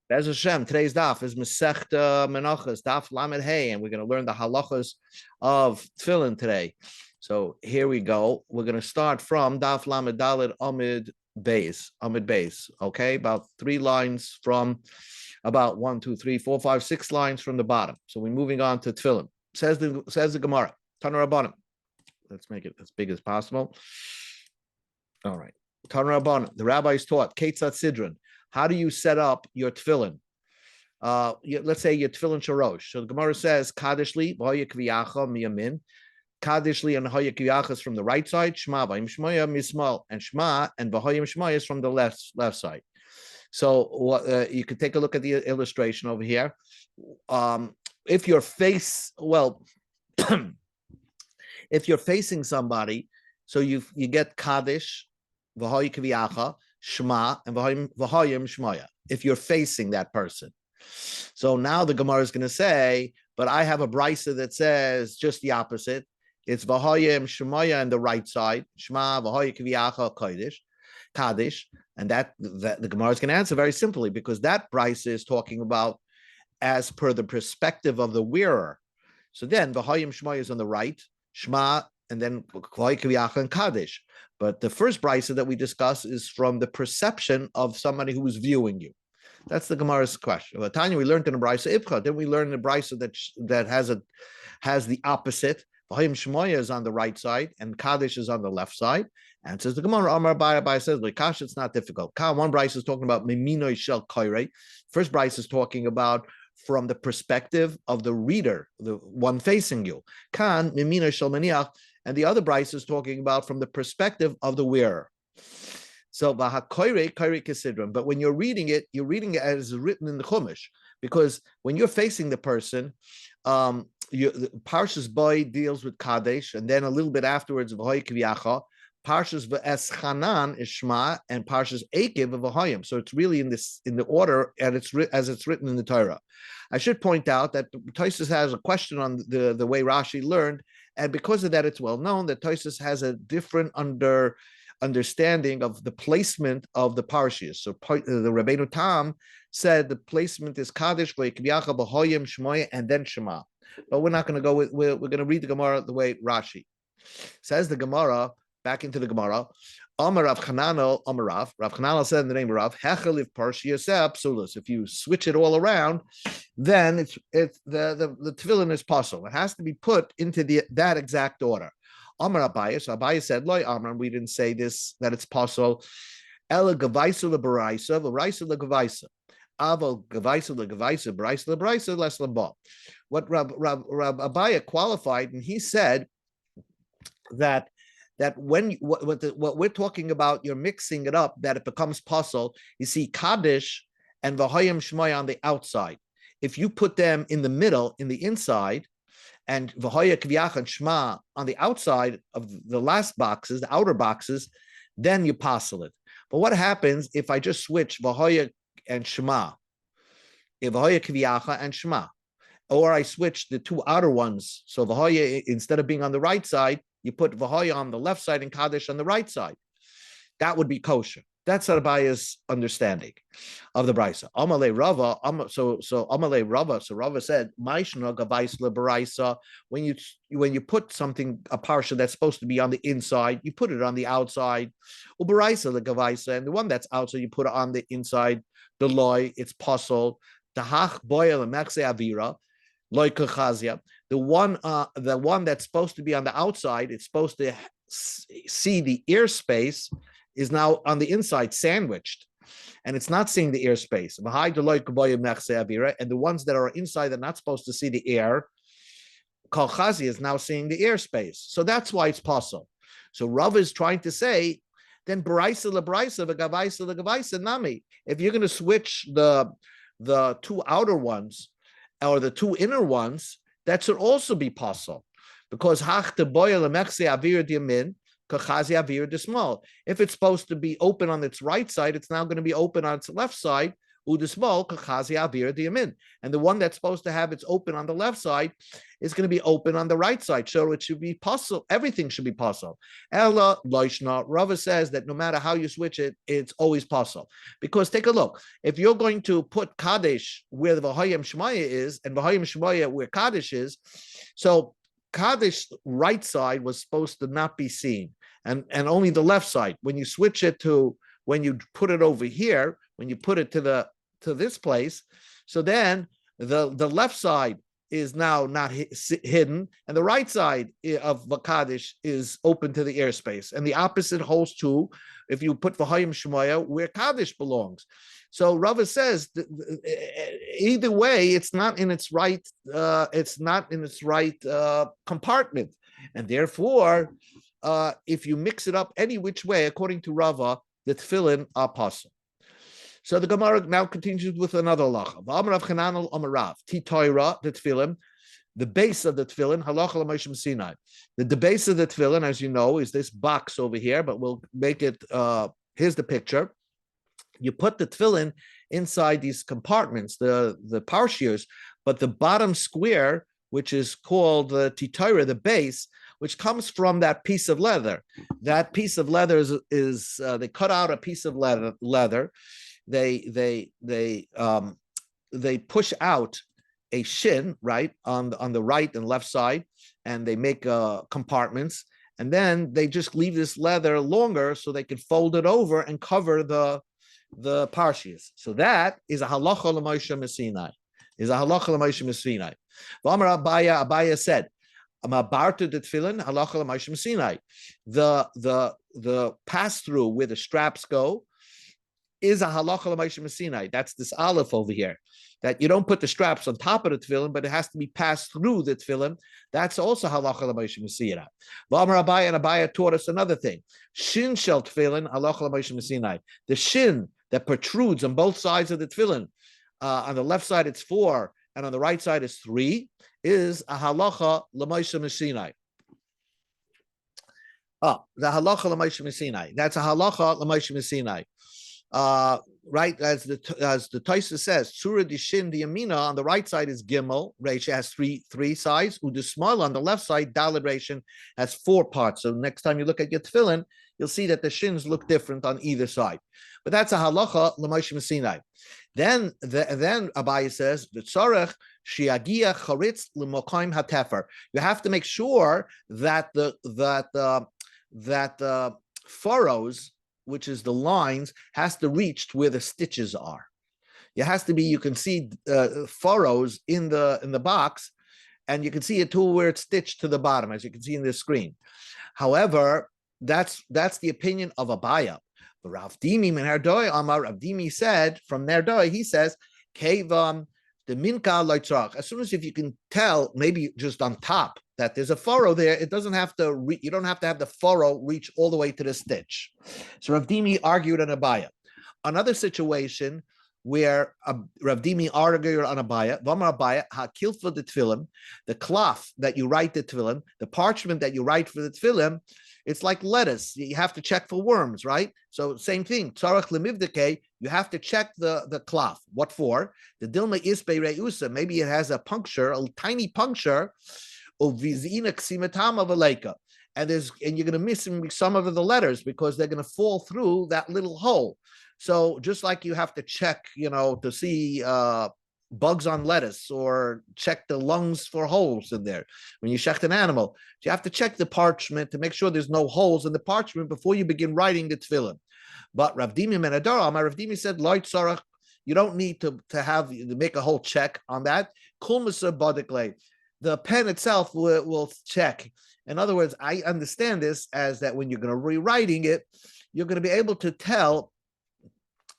Bez Hashem, today's daf is Masechta Menachos Daf Lamed Hey, and we're going to learn the halachas of tefillin today. So here we go. We're going to start from Daf Lamed Daled Amid Beis. Okay, about 3 lines from about 1, 2, 3, 4, 5, 6 lines from the bottom. So we're moving on to tefillin. Says the Gemara. Tana Rabbanim. Let's make it as big as possible. All right. Tana Rabbanim. The rabbis taught Ketzat Sidron. How do you set up your tefillin? Let's say your tefillin sharosh. So the Gemara says, Kadishli, v'hoya kviyacha miyamin. Kadishli and v'hoya kviyacha is from the right side. Shema v'hoyim shmoya mismal. And Shema and v'hoyim shmoya is from the left side. So you could take a look at the illustration over here. If you're facing somebody, so you get Kaddish, v'hoya kviyacha, Shema and V'hoyim Shmoya, if you're facing that person. So now the Gemara is going to say, but I have a brisa that says just the opposite. It's V'hoyim Shmoya on the right side, Shema V'hoyim Kviyacha Kaddish, and that the Gemara is going to answer very simply, because that brisa is talking about as per the perspective of the wearer. So then V'hoyim Shmoya is on the right, Shema, and then V'hoyim Kviyacha and Kaddish. But the first brisa that we discuss is from the perception of somebody who is viewing you. That's the Gemara's question. Well, Tanya, we learned in the brisa Ibcha. Then we learned in the brisa that has the opposite. V'hoyim Shmoya is on the right side and Kaddish is on the left side. And says the Gemara, Amar Abai says, Kash, it's not difficult. One brisa is talking about Mimino Shel Koirei. First brisa is talking about from the perspective of the reader, the one facing you. Kan Mimino Shel Maniach. And the other brisa is talking about from the perspective of the wearer. So, but when you're reading it as written in the Chumash, because when you're facing the person, the Parshas Boy deals with Kadesh, and then a little bit afterwards, V'hoy Kviyacha. Parshas V'eschanan is Shema, and Parshas Ekev of V'hoyim. So it's really in the order, and as it's written in the Torah. I should point out that Tosfos has a question on the way Rashi learned. And because of that, it's well known that Tosfos has a different understanding of the placement of the parshas. So the Rabbeinu Tam said the placement is Kaddish, V'yacha, B'hoyim, Shmoya, and then Shema. But we're not going to go with, we're going to read the Gemara the way Rashi says. The Gemara, back into the Gemara, Amar Rav Chananel, Amar Rav Chananel said in the name of Rav, Hechel if parshas absolus. If you switch it all around, then it's the tefillin is possible. It has to be put into that exact order. Amar Abaye, so Abaye said, Loi Amar, we didn't say this, that it's possible. Ela gavaisa lebaraisa, v'raisa legavaisa. Aval gavaisa legavaisa, baraisa lebaraisa, les leba. What Rab Abaye qualified, and he said that when what we're talking about, you're mixing it up, that it becomes possible. You see Kaddish and V'hoyim Shmoya on the outside. If you put them in the middle, in the inside, and V'hoya Kviyacha and Shema on the outside of the last boxes, the outer boxes, then you passel it. But what happens if I just switch V'hoya and Shema, V'hoya Kviyacha and Shema, or I switch the 2 outer ones? So V'hoya, instead of being on the right side, you put V'hoya on the left side and Kaddish on the right side. That would be kosher. That's Abaye's understanding of the brisa. Amalei Rava, so Amalei Rava. So Rava said, "Ma'ishna gavais lebaraisa." When you put something, a parsha that's supposed to be on the inside, you put it on the outside. Ubaraisa legavaisa, and the one that's outside, you put it on the inside. The loy, it's puzzle. Tahach boya lemekse avira. Loy kachazia. The one that's supposed to be on the outside, it's supposed to see the airspace, is now on the inside sandwiched, and it's not seeing the airspace. And the ones that are inside, they're not supposed to see the air. Kalchazi is now seeing the airspace. So that's why it's possible. So Rav is trying to say, then b'raisa le'b'raisa v'gavaisa le'gavaisa nami. If you're going to switch the 2 outer ones or the 2 inner ones, that should also be possible, because hach te boya lemechse avir diamin kachazi avir dismal. If it's supposed to be open on its right side, it's now going to be open on its left side. Udismol kachazi avir diyamin, and the one that's supposed to have its open on the left side is going to be open on the right side. So it should be possible. Everything should be possible. Ella loishna. Rava says that no matter how you switch it, it's always possible. Because take a look. If you're going to put Kaddish where the V'hayim Shmaya is, and V'hayim Shmaya where Kaddish is, so Kaddish right side was supposed to not be seen, and only the left side. When you switch it to, when you put it over here, when you put it to this place, so then the left side is now not hidden, and the right side of Kaddish is open to the airspace. And the opposite holds true if you put V'hayim Shmaya where Kaddish belongs. So Rava says either way, it's not in its right. Compartment, and therefore, if you mix it up any which way, according to Rava, the tefillin are possible. So the Gemara now continues with another halacha. V'amar Rav Chananel Amar Rav Titoira the tefillin, the base of the tefillin halacha l'Moshe Sinai. The base of the tefillin, as you know, is this box over here, but we'll make it. Here's the picture. You put the tefillin inside these compartments, the parshios, but the bottom square, which is called the titoira, the base, which comes from that piece of leather. That piece of leather is they cut out a piece of leather. They push out a shin, right, on the right and left side, and they make compartments, and then they just leave this leather longer so they can fold it over and cover the parshias. So that is a halacha l'Moshe Sinai. Is a halacha l'Moshe Sinai. V'amar Abaya said, "Amabartu the tefillin halacha l'Moshe Sinai." The pass through where the straps go is a halacha l'Moshe Sinai. That's this aleph over here. That you don't put the straps on top of the tefillin, but it has to be passed through the tefillin. That's also halacha l'Moshe Sinai. V'amar Abaya, and Abaya taught us another thing. Shin shel tefillin halacha l'Moshe Sinai. The shin that protrudes on both sides of the tefillin, on the left side it's 4, and on the right side is 3, is a halacha l'Moshe Sinai. The halacha l'Moshe Sinai. That's a halacha l'Moshe Sinai. Right, as the Taisa says, Surah Dishin the Yamina on the right side is Gimel, Reisha has three sides. Udusmal on the left side, Daled Reishin has 4 parts. So next time you look at your tefillin, you'll see that the shins look different on either side. But that's a halacha l'Moshe Sinai. Then Abaye says the tzarech shiagia charitz l'mokaim hatefer. You have to make sure that the furrows, which is the lines, has to reach where the stitches are. It has to be, you can see furrows in the box, and you can see it too where it's stitched to the bottom, as you can see in this screen. However, that's the opinion of Abaya. But Rav Dimi min Herdoi Amar, Rav Dimi said from Nerdoi, he says, Kevam the minka leitzrach. As soon as if you can tell, maybe just on top, that there's a furrow there, it doesn't have to. You don't have to have the furrow reach all the way to the stitch. So Rav Dimi argued on Abaya. Another situation where Rav Dimi argued on Abaya, V'amar Abaya hakilfa the tefillin, the cloth that you write the tefillin, the parchment that you write for the tefillin, it's like lettuce. You have to check for worms, right? So same thing. Tzarach lemivdeke, you have to check the cloth. What for? The dilma isbe reusa. Maybe it has a puncture, a tiny puncture. And you're going to miss some of the letters because they're going to fall through that little hole. So just like you have to check, to see bugs on lettuce or check the lungs for holes in there when you check an animal, you have to check the parchment to make sure there's no holes in the parchment before you begin writing the tefillin. But Rav Dimi Menadara, Rav Dimi said, Loit Sarach, you don't need to make a whole check on that. Kulmasa Badikle. The pen itself will check. In other words, I understand this as that when you're going to rewriting it, you're going to be able to tell.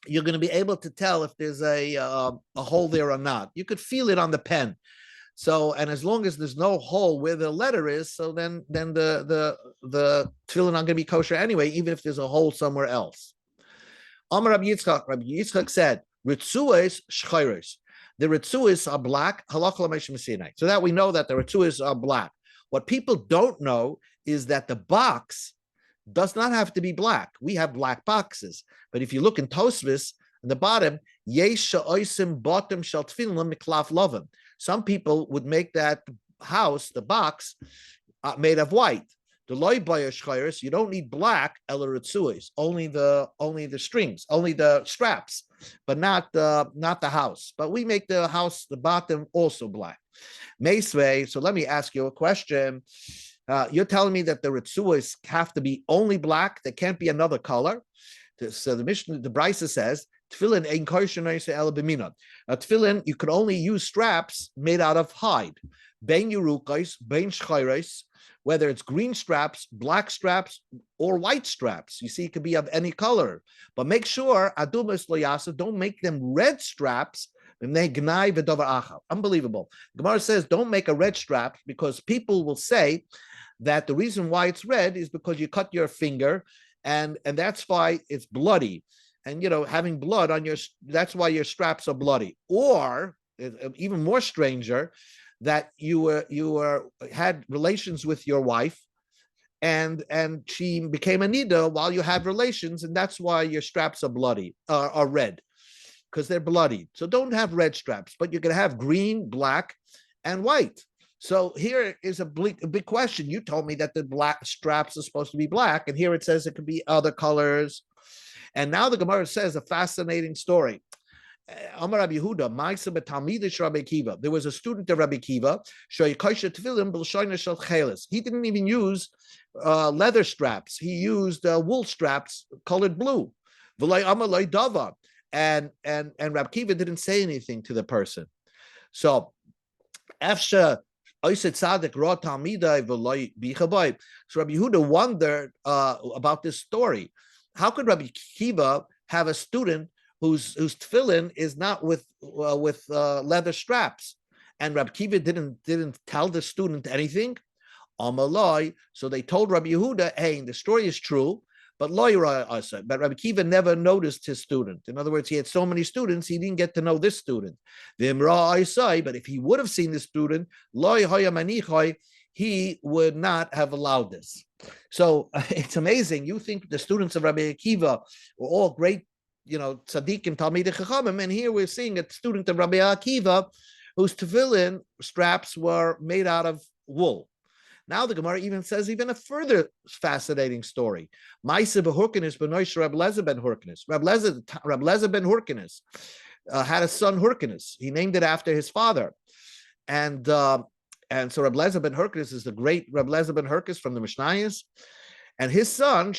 You're going to be able to tell if there's a hole there or not. You could feel it on the pen. So, and as long as there's no hole where the letter is, so then the tefillin not going to be kosher anyway, even if there's a hole somewhere else. Amar Rabbi Yitzchak said, "Ritzuos shchayros." The ritzuos are black, halacha l'Moshe Sinai. So that we know that the ritzuos are black. What people don't know is that the box does not have to be black. We have black boxes. But if you look in Tosfos, And the bottom, yesh oisim bottom shel tefillin miklaf lovim. Some people would make that house, the box, made of white. The loy bayashchayers, you don't need black elaritzuis, only the strings, only the straps, but not the house. But we make the house, the bottom, also black. Meisvei. So let me ask you a question. You're telling me that the ritzuis have to be only black; there can't be another color. So the Mishnah, the Brisa says, tefillin ein kosher el b'minad. Tefillin, you could only use straps made out of hide. Bein yerukais, bein shchayres, whether it's green straps, black straps, or white straps. You see, it could be of any color. But make sure, adumas loyasa, don't make them red straps. Unbelievable. Gemara says, don't make a red strap because people will say that the reason why it's red is because you cut your finger and that's why it's bloody. And, having blood on that's why your straps are bloody. Or, even more stranger, that you had relations with your wife and she became a nida while you had relations, and that's why your straps are bloody, are red, because they're bloody. So don't have red straps, but you can have green, black, and white. So here is a big question. You told me that the black straps are supposed to be black, and here it says it could be other colors. And now the Gemara says a fascinating story. Amar Rabbi Yehuda, Ma'aseh b'talmidish Rabbi Akiva. There was a student of Rabbi Akiva. He didn't even use leather straps. He used wool straps colored blue. And Rabbi Akiva didn't say anything to the person. So after so Rabbi Yehuda wondered about this story. How could Rabbi Akiva have a student whose tefillin is not with leather straps, and Rabbi Akiva didn't tell the student anything? Amaloi. So they told Rabbi Yehuda, "Hey, the story is true, but Rabbi Akiva never noticed his student. In other words, he had so many students, he didn't get to know this student. But if he would have seen the student, he would not have allowed this." So it's amazing. You think the students of Rabbi Akiva were all great, tzaddikim, talmidei chachamim, and here we're seeing a student of Rabbi Akiva whose tefillin straps were made out of wool. Now the Gemara even says even a further fascinating story. Ma'aseh b'Hurkenis b'noish Reb Lezer ben Hurkenis. Reb Lezer ben Hurkenis had a son Hurkenis. He named it after his father, and so Reb Lezer ben Hurkenis is the great Reb Lezer ben Hurkenis from the Mishnayos. And his son,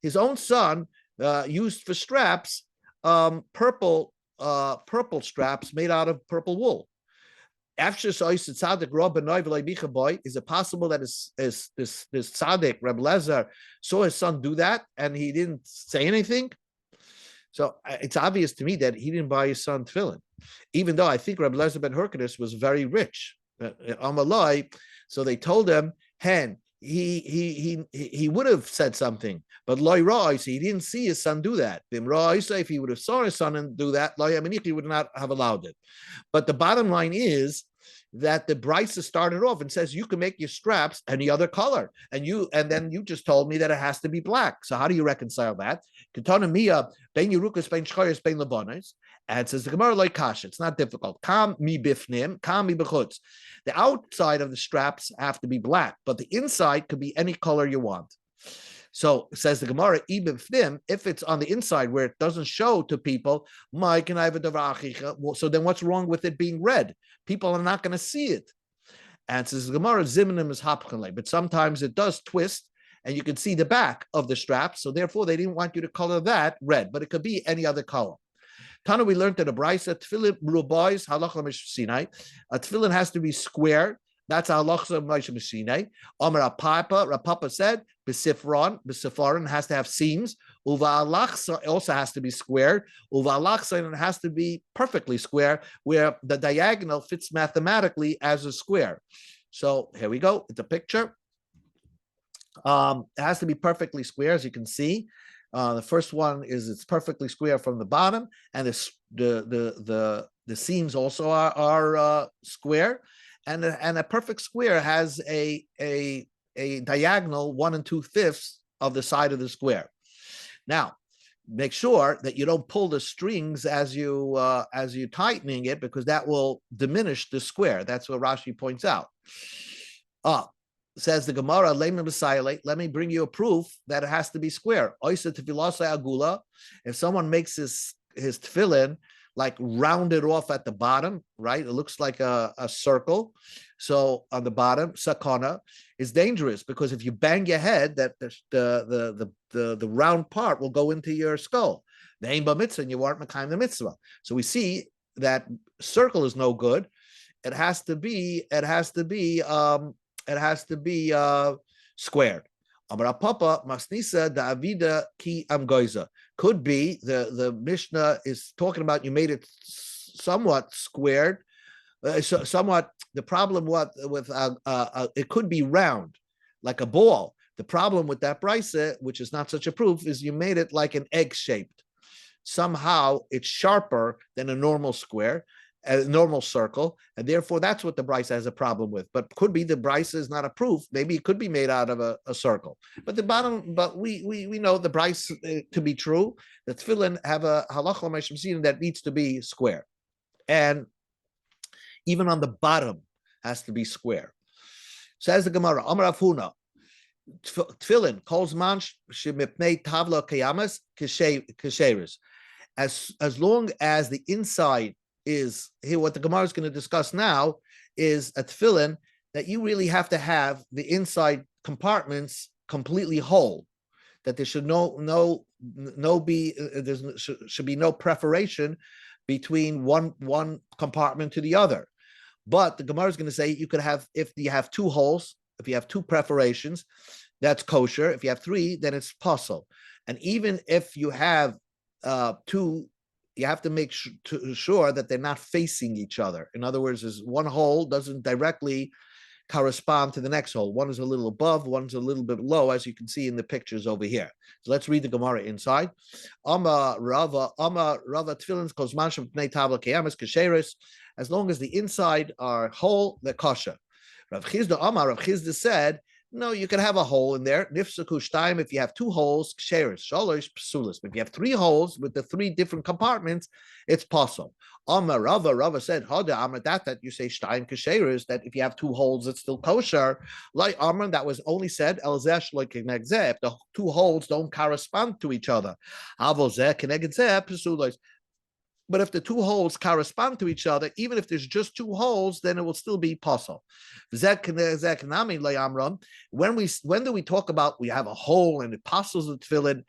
his own son, used for straps purple straps made out of purple wool. Is it possible that this tzaddik, Reb Lezer, saw his son do that and he didn't say anything? So it's obvious to me that he didn't buy his son tefillin, even though I think Reb Lezer ben Hurkenis was very rich. So they told him, Hen, he would have said something, but loy ra, so he didn't see his son do that. If he would have saw his son and do that, he would not have allowed it. But the bottom line is that the Brisa started off and says you can make your straps any other color, and then you just told me that it has to be black. So how do you reconcile that? And it says the Gemara like kash. It's not difficult. Kam mi bifnim, kam mi b'chutz. The outside of the straps have to be black, but the inside could be any color you want. So says the Gemara, if it's on the inside where it doesn't show to people, so then what's wrong with it being red? People are not going to see it. And says the Gemara, zimnim is hapchanle, but sometimes it does twist, and you can see the back of the strap. So therefore, they didn't want you to color that red, but it could be any other color. Tana, we learned that a brisa tefillin rubois halacha Sinai. A tefillin has to be square. That's halacha Moshe Sinai. Amar Rapapa said b'sifron has to have seams. Uva alachsa also has to be square. Uva alachsa has to be perfectly square, where the diagonal fits mathematically as a square. So here we go. It's a picture. It has to be perfectly square, as you can see. The first one is it's perfectly square from the bottom, and the seams also are square, and a perfect square has a diagonal 1 2/5 of the side of the square. Now, make sure that you don't pull the strings as you tightening it, because that will diminish the square. That's what Rashi points out. Says the Gemara, let me bring you a proof that it has to be square. If someone makes his tefillin like rounded off at the bottom, right? It looks like a circle. So on the bottom, sakana is dangerous, because if you bang your head, that the round part will go into your skull. The aim mitzvah, and you aren't mekayim the mitzvah. So we see that circle is no good. It has to be squared. Amar Papa Masnisa da Avida ki amgoiza. Could be the Mishnah is talking about you made it somewhat squared, somewhat. The problem with it could be round, like a ball. The problem with that brisa, which is not such a proof, is you made it like an egg shaped. Somehow it's sharper than a normal square, a normal circle, and therefore that's what the brisa has a problem with. But could be the brisa is not a proof. Maybe it could be made out of a circle. But we know the brisa to be true. The tefillin have a halacha l'mashmsin that needs to be square, and even on the bottom has to be square. Says the Gemara, Amar Afuna, tefillin calls man shemipnei tavla kayamas kasheris. As long as the inside is here, what the Gemara is going to discuss now is a tefillin that you really have to have the inside compartments completely whole. That there should should be no preparation between one compartment to the other. But the Gemara is going to say you could have, if you have two holes, if you have two perforations, that's kosher. If you have three, then it's pasul. And even if you have two, you have to make sure that they're not facing each other. In other words, is one hole doesn't directly correspond to the next hole. One is a little above, one's a little bit below, as you can see in the pictures over here. So let's read the Gemara inside. Rava tefillin kozman shebnei tavla kayamas kasheris. As long as the inside are whole, they're kosher. Rav Chizda said, no, you can have a hole in there. Nifsaku shtaim, if you have two holes, ksheris, shalosh psulis. If you have three holes with the three different compartments, it's possible. Rava said, Hoda Amar, that you say shtaim ksheris, that if you have two holes, it's still kosher. Like Amar, that was only said elzesh like kenegzeh, if the two holes don't correspond to each other. Avozeh kenegzeh psulis. But if the two holes correspond to each other, even if there's just two holes, then it will still be possible. When do we talk about we have a hole and it passes the tefillin,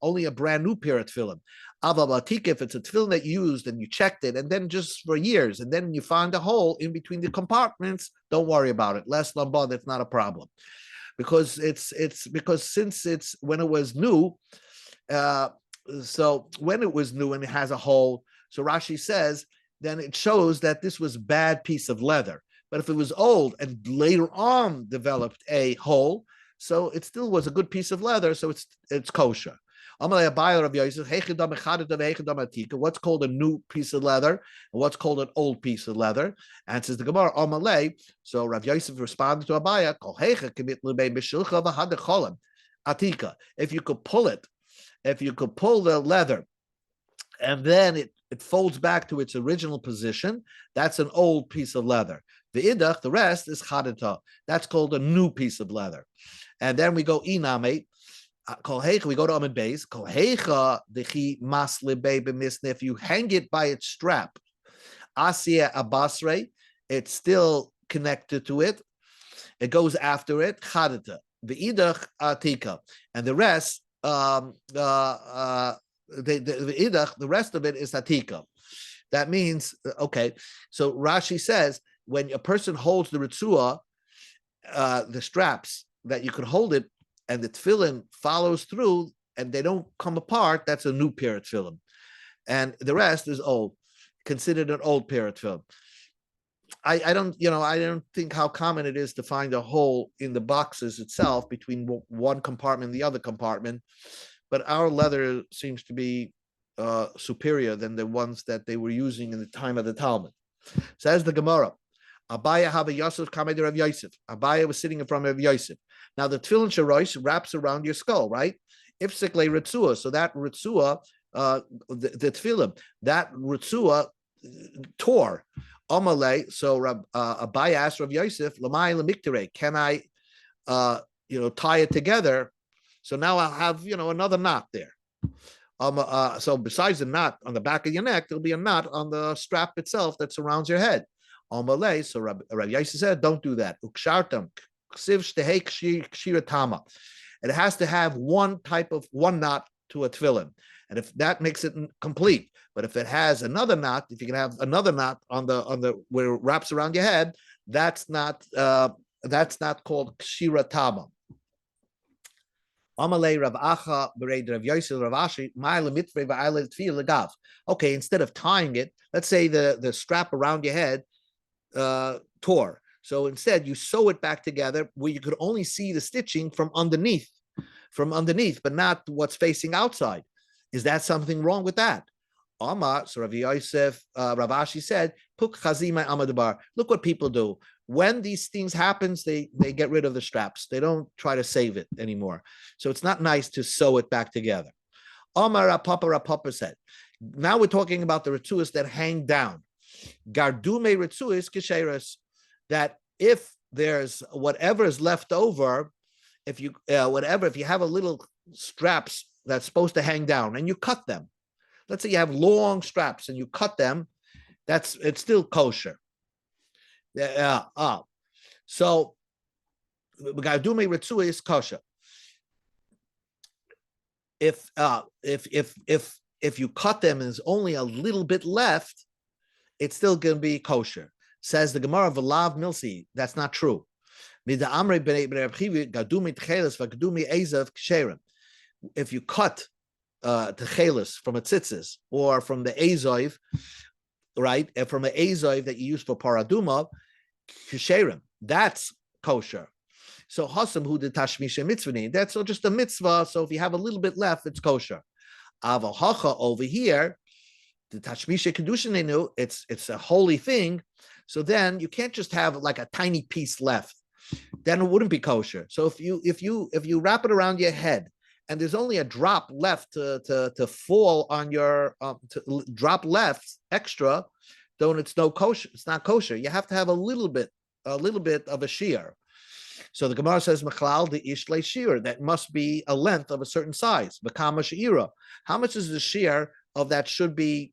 only a brand new pair of tefillin. If it's a tefillin that you used and you checked it, and then just for years, and then you find a hole in between the compartments, don't worry about it. Less lambad, that's not a problem. Because since it's when it was new, so when it was new and it has a hole, so Rashi says, then it shows that this was a bad piece of leather. But if it was old and later on developed a hole, so it still was a good piece of leather, so it's kosher. What's called a new piece of leather and what's called an old piece of leather? And says the Gemara, so Rav Yosef responded to Abaya, Atika, if you could pull the leather and then it folds back to its original position, that's an old piece of leather. The rest is chadata. That's called a new piece of leather. And then we go iname. We go to Amid Beis. If you hang it by its strap, Asiya Abasre, it's still connected to it. It goes after it. Chadata. The idach atika. And the rest, the rest of it is atika. That means, okay, so Rashi says, when a person holds the ritzua, the straps, that you can hold it, and the tefillin follows through, and they don't come apart, that's a new pair of tefillin. And the rest is old, considered an old pair of tefillin. I don't think how common it is to find a hole in the boxes itself between one compartment and the other compartment, but our leather seems to be superior than the ones that they were using in the time of the Talmud. Says the Gemara, Abaya have a Yosef Kamed Rav Yosef. Abaya was sitting in front of Yosef. Now the tefillin sharosh wraps around your skull, right? Ifsikle ritzua. So that ritzua, the tefillim, that ritzua tore. Amalei. So Abai asked Rav Yosef, Lamai lemiktire. Can I, tie it together? So now I'll have, another knot there. So besides the knot on the back of your neck, there'll be a knot on the strap itself that surrounds your head. Amalei. So Rav Yosef said, don't do that. Ukshartam. It has to have one knot to a tefillin, and if that makes it complete. But if it has another knot, if you can have another knot on the where it wraps around your head, that's not called kshira tama. Amalei Rav Acha Bereid Rav Yosef Rav Ashi Ma'ale Mitvei Va'ale Tefillah Legav. Okay, instead of tying it, let's say the strap around your head tore. So instead, you sew it back together where you could only see the stitching from underneath, but not what's facing outside. Is that something wrong with that? Amar, so Rav Yosef, Rav Ashi said, Puk chazima amadabar. Look what people do. When these things happens, they get rid of the straps. They don't try to save it anymore. So it's not nice to sew it back together. Amar Rapapa said, now we're talking about the ritzuas that hang down. Gardume ritzuas kisheres. That if there's whatever is left over, if you have a little straps that's supposed to hang down and you cut them, let's say you have long straps and you cut them, it's still kosher. So gadume ritzua is kosher. If you cut them and there's only a little bit left, it's still going to be kosher. Says the Gemara of Lav Milsi, that's not true. If you cut techelis from a tzitzis or from the azoiv, right, and from an azoiv that you use for paraduma, kisherim, that's kosher. So hasam who did tashmisha mitzvah, that's just a mitzvah. So if you have a little bit left, it's kosher. Avahacha over here, the tashmisha kedushin, it's a holy thing. So then you can't just have like a tiny piece left. Then it wouldn't be kosher. So if you wrap it around your head and there's only a drop left to fall on your drop left extra, then it's no kosher. It's not kosher. You have to have a little bit of a shear. So the Gemara says machlal the ishle shear, that must be a length of a certain size. Bakama sheira. How much is the shear of that should be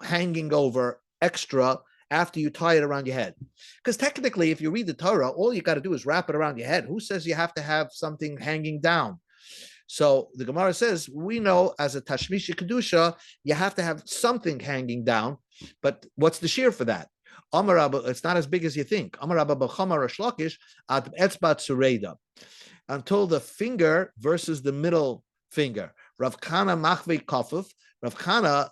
hanging over extra after you tie it around your head? Because technically, if you read the Torah, all you got to do is wrap it around your head. Who says you have to have something hanging down? So the Gemara says, we know as a Tashmisha Kedusha, you have to have something hanging down, but what's the shear for that? Amar Rabba, it's not as big as you think. Amar Rabba b'chama Resh Lakish ad etzbat sureda, until the finger versus the middle finger. Rav Kana machvei kafuf. Rav Kana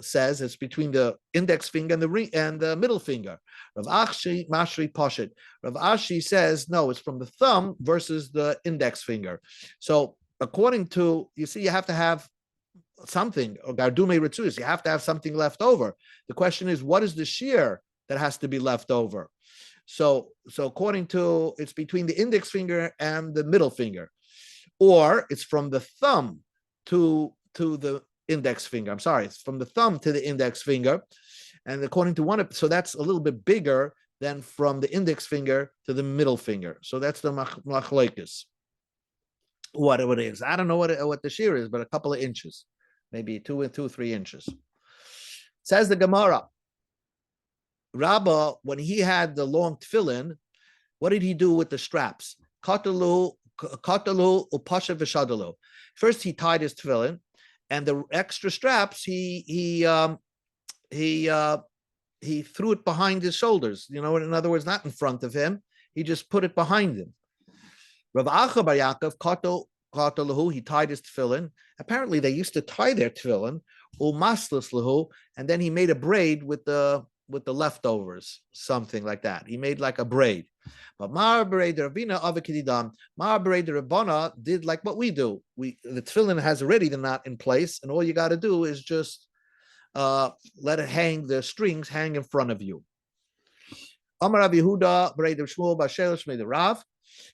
says it's between the index finger and the middle finger. Rav Ashi mashri poshet. Rav Ashi says no, it's from the thumb versus the index finger. So according to, you see, you have to have something, or gardume ritzuis, you have to have something left over. The question is, what is the shear that has to be left over? So according to, it's between the index finger and the middle finger, or it's from the thumb to the index finger. I'm sorry, it's from the thumb to the index finger, and according to one, so that's a little bit bigger than from the index finger to the middle finger. So that's the machlokes. What it is, I don't know what the shear is, but a couple of inches, maybe 2 or 3 inches. Says the Gemara, Rabbah, when he had the long tefillin, what did he do with the straps? Katalu upasha v'shadalu. First, he tied his tefillin, and the extra straps he threw it behind his shoulders. In other words, not in front of him. He just put it behind him. Rav Acha bar Yaakov katalahu, he tied his tefillin. Apparently, they used to tie their tefillin umaslis lahu, and then he made a braid with the leftovers, something like that. He made like a braid. But Mar Berei de Ravina Avakididam, Mar Berei de Rabbana did like what we do. The tefillin has already the knot in place, and all you got to do is just let it hang, the strings hang in front of you. Amar Rav Yehuda Berei de Shmuel Bashel Shmei de Rav.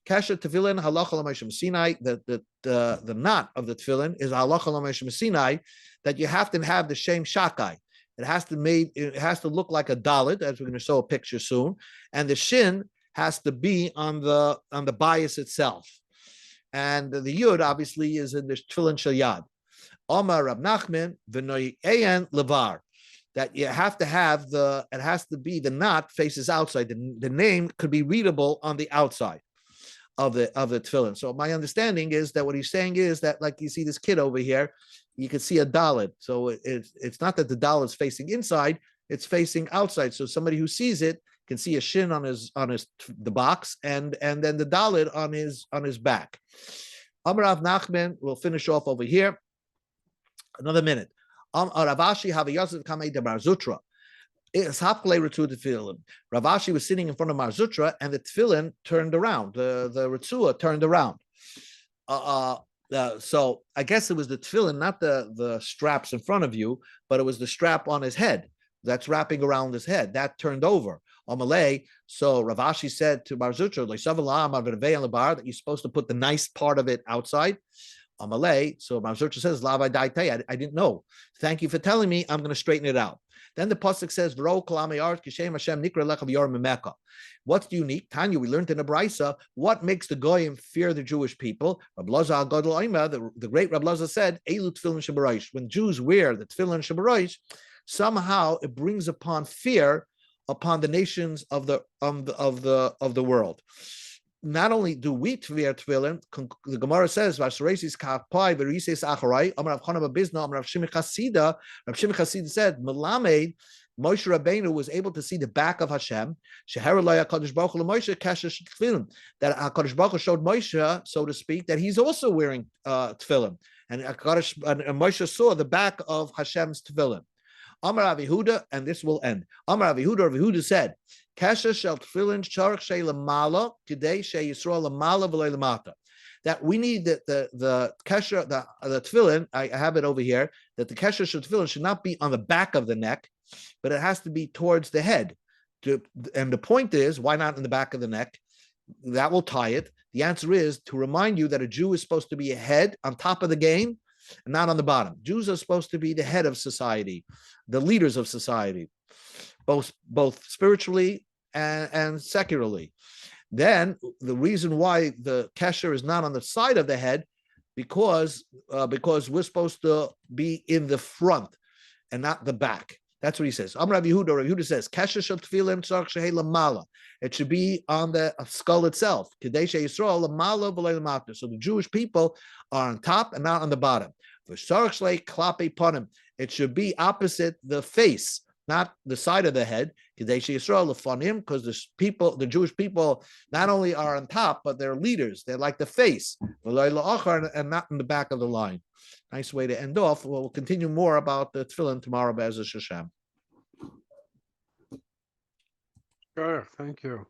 Kasher tefillin halacha l'Moshe Sinai. The knot of the tefillin is halacha l'Moshe Sinai, that you have to have the shem shakai. It has to look like a dalet, as we're going to show a picture soon, and the shin has to be on the bias itself. And the yud obviously is in the tefillin shel yad. Omar Rab Nachman v'noy eyan levar. That you have to have it has to be the knot faces outside. The name could be readable on the outside of the tefillin. So my understanding is that what he's saying is that, like you see this kid over here, you can see a dalet. So it's not that the dalet is facing inside, it's facing outside. So somebody who sees it can see a shin on the box and then the dalet on his back. Amar Rav Nachman, we'll finish off over here. Another minute. Ravashi have a Yosef Kamei de Bar Zutra. It's halfway to the tefillin. Ravashi was sitting in front of Mar Zutra, and the tefillin turned around. The Ritzua turned around. So I guess it was the tefillin, not the straps in front of you, but it was the strap on his head that's wrapping around his head. That turned over. Amalei. So Ravashi said to Bar Zutra, that you're supposed to put the nice part of it outside. Amalei. So Bar Zutra says, I didn't know. Thank you for telling me. I'm going to straighten it out. Then the pasuk says, what's unique? Tanya, we learned in the Brisa, what makes the goyim fear the Jewish people? Rab Laza the great Rab Laza said, Elu tefillin shebarayis. When Jews wear the tefillin shebarayis, somehow it brings upon fear upon the nations of the world. Not only do we wear tefillin, the Gemara says, "Vasharesis kapai verises acharai." Amar Rav Chana Babizna, Amar Rav Shimon Chasida. Rav Shimon Chasida said, "Melamed Moshe Rabbeinu was able to see the back of Hashem. Sheheralaya Kadosh Baruch Hu Moshe kasher tefillin. That Kadosh Baruch Hu showed Moshe, so to speak, that he's also wearing tefillin, and Moshe saw the back of Hashem's tefillin." Amar Rav Yehuda, and this will end. Amar Rav Yehuda said, "Kasher shel tefillin charach shei lamala kidei shei Yisrael lamala v'lei lamata." That we need the kasher, the tefillin. I have it over here. That the kasher shel tefillin should not be on the back of the neck, but it has to be towards the head. And the point is, why not in the back of the neck? That will tie it. The answer is to remind you that a Jew is supposed to be a head on top of the game and not on the bottom. Jews are supposed to be the head of society, the leaders of society, both spiritually and secularly. Then the reason why the kesher is not on the side of the head, because we're supposed to be in the front and not the back. That's what he says. Rav Yehuda says, kesher shel tefillin tzarich shehei lamala. It should be on the skull itself. Kidei shei Yisrael lamala v'lei lamata. So the Jewish people are on top and not on the bottom. V'tzarich shlei klape panim. It should be opposite the face, not the side of the head. Kidei shei Yisrael lefanim, because the Jewish people not only are on top, but they're leaders. They're like the face, v'lei la'achar, and not in the back of the line. Nice way to end off. We'll continue more about the tefillin tomorrow, Be'ez Hashem. Sure, thank you.